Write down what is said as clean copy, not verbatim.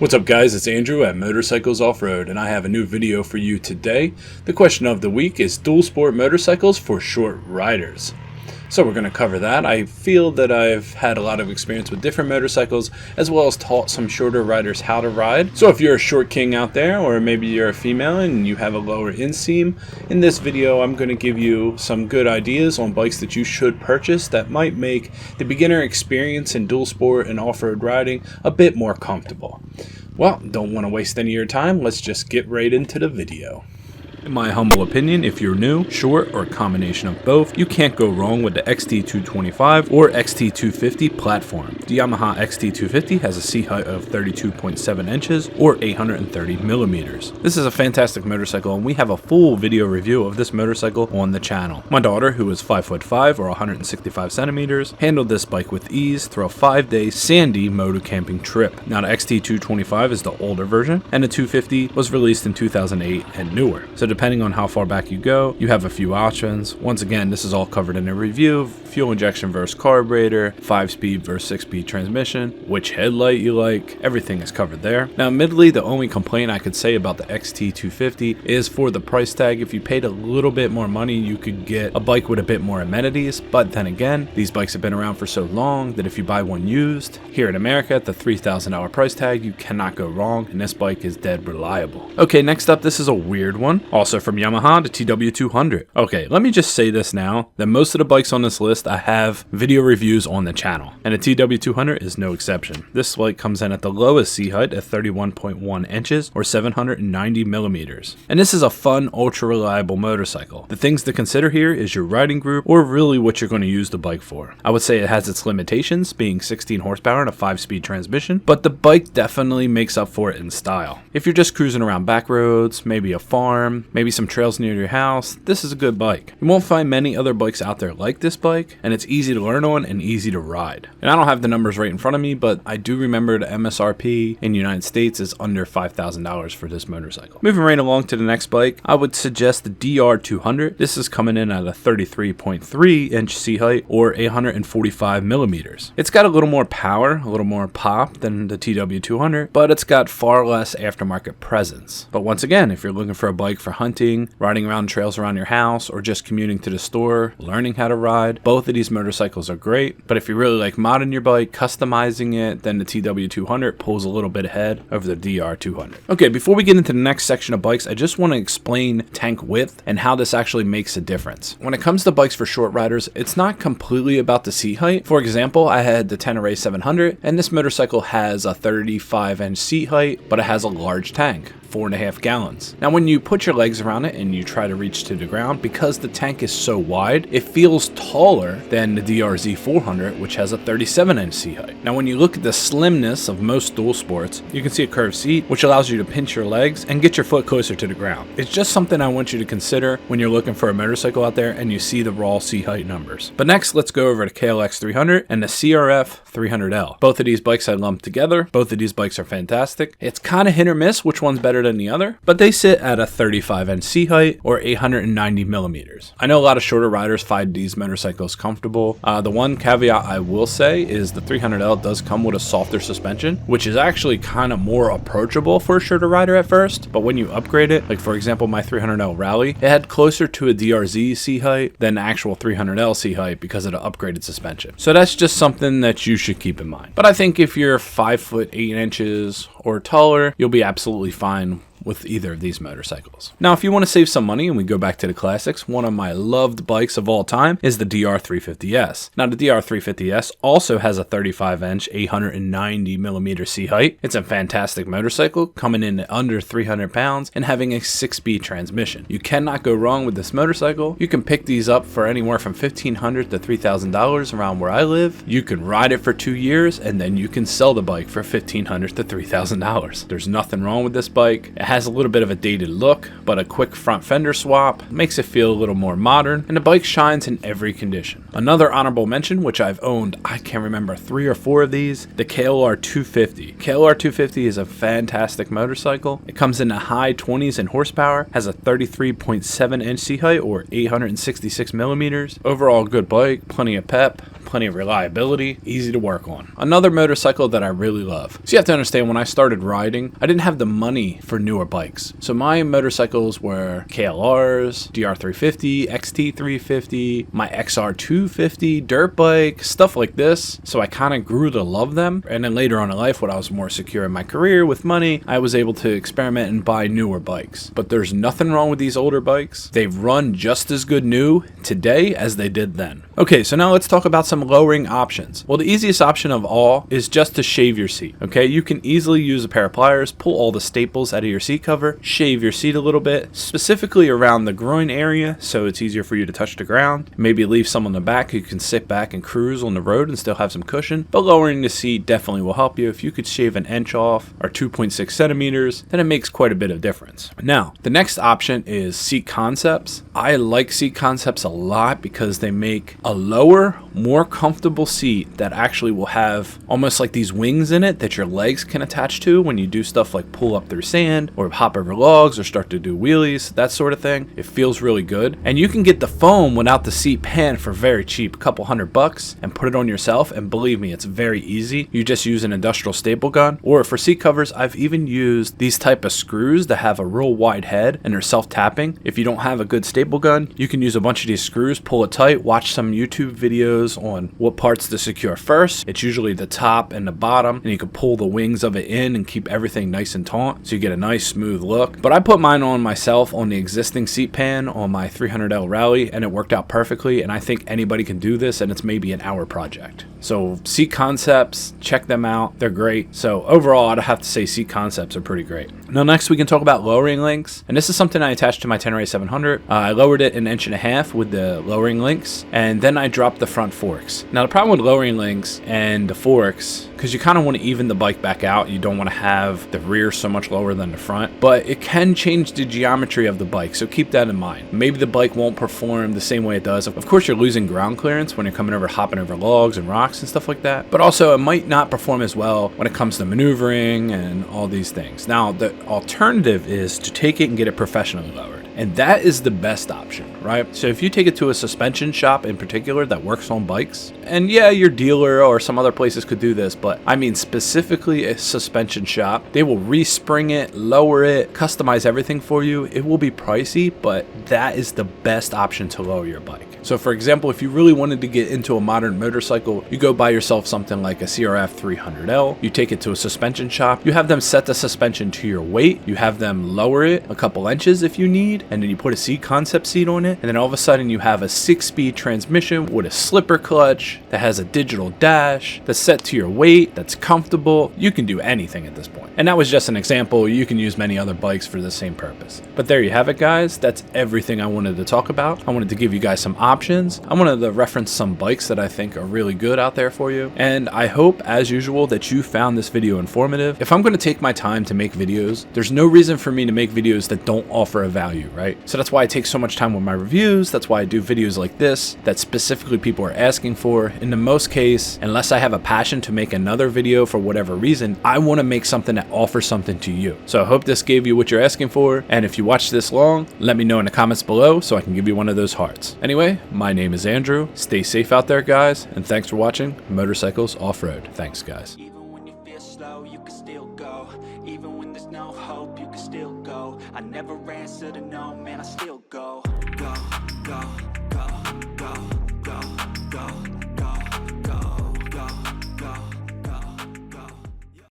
What's up guys, it's Andrew at Motorcycles Off-Road and I have a new video for you today. The question of the week is dual sport motorcycles for short riders. So we're going to cover that. I feel that I've had a lot of experience with different motorcycles as well as taught some shorter riders how to ride. So if you're a short king out there, or maybe you're a female and you have a lower inseam, in this video I'm going to give you some good ideas on bikes that you should purchase that might make the beginner experience in dual sport and off-road riding a bit more comfortable. Well, don't want to waste any of your time, let's just get right into the video. In my humble opinion, if you're new, short, or a combination of both, you can't go wrong with the XT225 or XT250 platform. The Yamaha XT250 has a seat height of 32.7 inches or 830 millimeters. This is a fantastic motorcycle and we have a full video review of this motorcycle on the channel. My daughter, who is 5'5" or 165 centimeters, handled this bike with ease through a 5-day sandy moto camping trip. Now the XT225 is the older version and the 250 was released in 2008 and newer. So depending on how far back you go, you have a few options. Once again, this is all covered in a review: fuel injection versus carburetor, 5-speed versus 6-speed transmission, which headlight you like, everything is covered there. Now admittedly, the only complaint I could say about the XT250 is for the price tag. If you paid a little bit more money, you could get a bike with a bit more amenities, but then again, these bikes have been around for so long that if you buy one used, here in America at the $3,000 price tag, you cannot go wrong, and this bike is dead reliable. Okay, next up, this is a weird one. Also from Yamaha, the TW200. Okay, let me just say this now, that most of the bikes on this list I have video reviews on the channel, and the TW200 is no exception. This bike comes in at the lowest seat height at 31.1 inches or 790 millimeters. And this is a fun, ultra reliable motorcycle. The things to consider here is your riding group, or really what you're going to use the bike for. I would say it has its limitations, being 16 horsepower and a 5-speed transmission, but the bike definitely makes up for it in style. If you're just cruising around back roads, maybe a farm, maybe some trails near your house, this is a good bike. You won't find many other bikes out there like this bike, and it's easy to learn on and easy to ride. And I don't have the numbers right in front of me, but I do remember the MSRP in the United States is under $5,000 for this motorcycle. Moving right along to the next bike, I would suggest the DR200. This is coming in at a 33.3 inch seat height or 845 millimeters. It's got a little more power, a little more pop than the TW200, but it's got far less aftermarket presence. But once again, if you're looking for a bike for hunting, riding around trails around your house, or just commuting to the store, learning how to ride, both of these motorcycles are great. But if you really like modding your bike, customizing it, then the TW200 pulls a little bit ahead over the DR200. Okay, before we get into the next section of bikes, I just want to explain tank width and how this actually makes a difference. When it comes to bikes for short riders, it's not completely about the seat height. For example, I had the Tenere 700, and this motorcycle has a 35-inch seat height, but it has a large tank. 4.5 gallons. Now when you put your legs around it and you try to reach to the ground, because the tank is so wide, it feels taller than the DRZ 400, which has a 37-inch seat height. Now when you look at the slimness of most dual sports, you can see a curved seat, which allows you to pinch your legs and get your foot closer to the ground. It's just something I want you to consider when you're looking for a motorcycle out there and you see the raw seat height numbers. But next, let's go over to KLX300 and the CRF300L. Both of these bikes I lumped together. Both of these bikes are fantastic. It's kind of hit or miss which one's better than the other, but they sit at a 35-inch seat height or 890 millimeters. I know a lot of shorter riders find these motorcycles comfortable. The one caveat I will say is the 300L does come with a softer suspension, which is actually kind of more approachable for a shorter rider at first, but when you upgrade it, like for example my 300L Rally, it had closer to a DRZ seat height than the actual 300L seat height because of the upgraded suspension. So that's just something that you should keep in mind. But I think if you're 5'8" or taller, you'll be absolutely fine with either of these motorcycles. Now, if you want to save some money and we go back to the classics, one of my loved bikes of all time is the DR350S. Now, the DR350S also has a 35-inch, 890 millimeter seat height. It's a fantastic motorcycle, coming in at under 300 pounds and having a 6-speed transmission. You cannot go wrong with this motorcycle. You can pick these up for anywhere from $1,500 to $3,000 around where I live. You can ride it for 2 years and then you can sell the bike for $1,500 to $3,000. There's nothing wrong with this bike. It has a little bit of a dated look, but a quick front fender swap makes it feel a little more modern, and the bike shines in every condition. Another honorable mention, which I've owned, I can't remember, 3 or 4 of these, the KLR250. KLR250 is a fantastic motorcycle. It comes in the high 20s in horsepower, has a 33.7 inch seat height or 866 millimeters. Overall good bike, plenty of pep, plenty of reliability, easy to work on. Another motorcycle that I really love. So you have to understand, when I started riding, I didn't have the money for newer bikes. So my motorcycles were KLRs, DR350, XT350, my XR250, dirt bike, stuff like this. So I kind of grew to love them. And then later on in life, when I was more secure in my career with money, I was able to experiment and buy newer bikes. But there's nothing wrong with these older bikes. They've run just as good new today as they did then. Okay, so now let's talk about some lowering options. Well, the easiest option of all is just to shave your seat. Okay, you can easily use a pair of pliers, pull all the staples out of your seat cover, shave your seat a little bit, specifically around the groin area, so it's easier for you to touch the ground. Maybe leave some on the back who can sit back and cruise on the road and still have some cushion. But lowering the seat definitely will help you. If you could shave an inch off or 2.6 centimeters, then it makes quite a bit of difference. Now, the next option is Seat Concepts. I like Seat Concepts a lot because they make a lower, more comfortable seat that actually will have almost like these wings in it that your legs can attach to when you do stuff like pull up through sand or hop over logs or start to do wheelies, that sort of thing. It feels really good. And you can get the foam without the seat pan for very cheap, a couple $100, and put it on yourself. And believe me, it's very easy. You just use an industrial staple gun, or for seat covers, I've even used these type of screws that have a real wide head and are self-tapping. If you don't have a good staple gun, you can use a bunch of these screws, pull it tight, watch some YouTube videos on what parts to secure first. It's usually the top and the bottom, and you can pull the wings of it in and keep everything nice and taut so you get a nice smooth look. But I put mine on myself on the existing seat pan on my 300L Rally, and it worked out perfectly, and I think anybody can do this, and it's maybe an hour project. So Seat Concepts, check them out. They're great. So overall, I'd have to say Seat Concepts are pretty great. Now next we can talk about lowering links, and this is something I attached to my Tenere 700. I lowered it 1.5 inches with the lowering links, and then I dropped the front forks. Now the problem with lowering links and the forks, because you kind of want to even the bike back out, you don't want to have the rear so much lower than the front, but it can change the geometry of the bike, so keep that in mind. Maybe the bike won't perform the same way it does. Of course, you're losing ground clearance when you're coming over, hopping over logs and rocks and stuff like that, but also it might not perform as well when it comes to maneuvering and all these things. Now the alternative is to take it and get it professionally lowered, and that is the best option, right? So if you take it to a suspension shop in particular that works on bikes, and yeah, your dealer or some other places could do this, but I mean specifically a suspension shop, they will respring it, lower it, customize everything for you. It will be pricey, but that is the best option to lower your bike. So for example, if you really wanted to get into a modern motorcycle, you go buy yourself something like a CRF300L, you take it to a suspension shop, you have them set the suspension to your weight, you have them lower it a couple inches if you need, and then you put a Seat Concept seat on it, and then all of a sudden you have a 6-speed transmission with a slipper clutch that has a digital dash that's set to your weight, that's comfortable. You can do anything at this point. And that was just an example. You can use many other bikes for the same purpose. But there you have it, guys. That's everything I wanted to talk about. I wanted to give you guys some options. I wanted to reference some bikes that I think are really good out there for you. And I hope, as usual, that you found this video informative. If I'm going to take my time to make videos, there's no reason for me to make videos that don't offer a value, right? So that's why I take so much time with my reviews. That's why I do videos like this that specifically people are asking for. In the most case, unless I have a passion to make another video for whatever reason, I want to make something that offers something to you. So I hope this gave you what you're asking for. And if you watched this long, let me know in the comments below so I can give you one of those hearts. Anyway, my name is Andrew. Stay safe out there, guys. And thanks for watching Motorcycles Off-Road. Thanks, guys. Even when you feel slow, you can still go. Even when there's no hope, you can still go. I never answer to no, man, I still go. Go, go.